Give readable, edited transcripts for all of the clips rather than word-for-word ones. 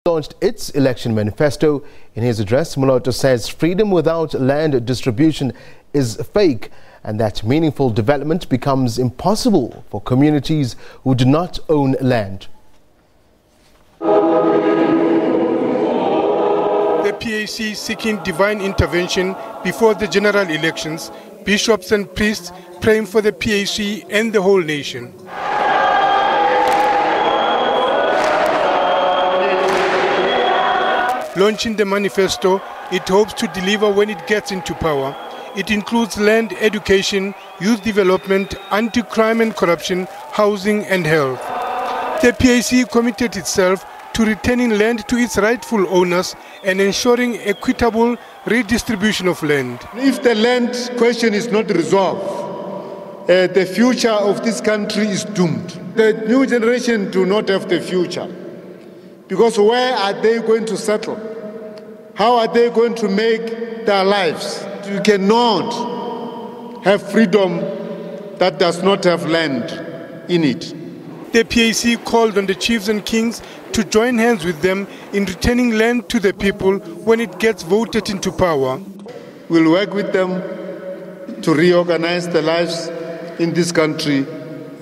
Launched its election manifesto. In his address, Moloto says freedom without land distribution is fake and that meaningful development becomes impossible for communities who do not own land. The PAC seeking divine intervention before the general elections, bishops and priests praying for the PAC and the whole nation. Launching the manifesto, it hopes to deliver when it gets into power. It includes land, education, youth development, anti-crime and corruption, housing and health. The PAC committed itself to returning land to its rightful owners and ensuring equitable redistribution of land. If the land question is not resolved, the future of this country is doomed. The new generation do not have the future. Because where are they going to settle? How are they going to make their lives? You cannot have freedom that does not have land in it. The PAC called on the chiefs and kings to join hands with them in returning land to the people when it gets voted into power. We'll work with them to reorganize the lives in this country.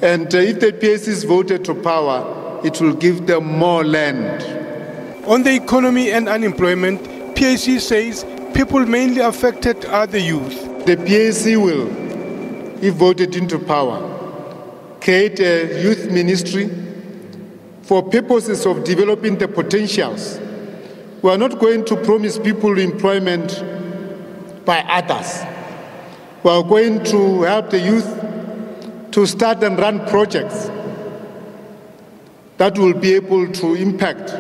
And if the PAC is voted to power, it will give them more land. On the economy and unemployment, PAC says people mainly affected are the youth. The PAC will, if voted into power, create a youth ministry for purposes of developing the potentials. We are not going to promise people employment by others. We are going to help the youth to start and run projects that will be able to impact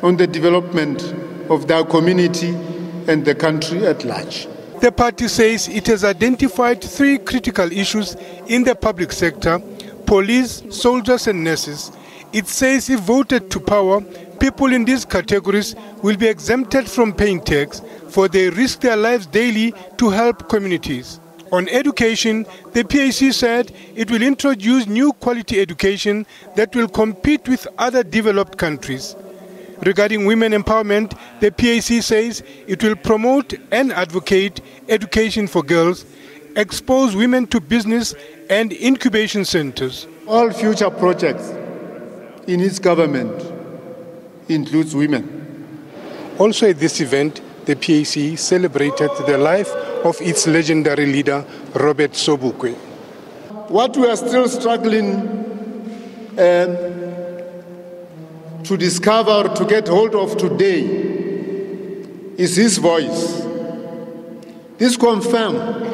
on the development of their community and the country at large. The party says it has identified 3 critical issues in the public sector: police, soldiers and nurses. It says if voted to power, people in these categories will be exempted from paying tax, for they risk their lives daily to help communities. On education, the PAC said it will introduce new quality education that will compete with other developed countries. Regarding women empowerment, the PAC says it will promote and advocate education for girls, expose women to business and incubation centers. All future projects in its government includes women. Also at this event, the PAC celebrated the life of its legendary leader, Robert Sobukwe. What we are still struggling to discover or to get hold of today is his voice. This confirms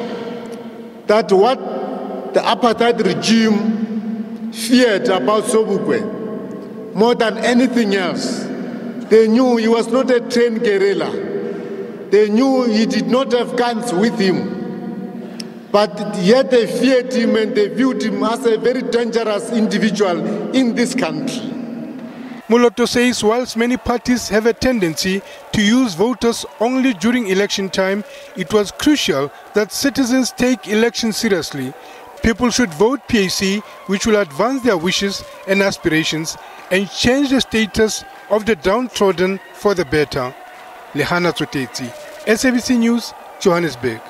that what the apartheid regime feared about Sobukwe, more than anything else, they knew he was not a trained guerrilla. They knew he did not have guns with him. But yet they feared him and they viewed him as a very dangerous individual in this country. Moloto says whilst many parties have a tendency to use voters only during election time, it was crucial that citizens take elections seriously. People should vote PAC, which will advance their wishes and aspirations and change the status of the downtrodden for the better. Lehana Tsotetsi, SABC News, Johannesburg.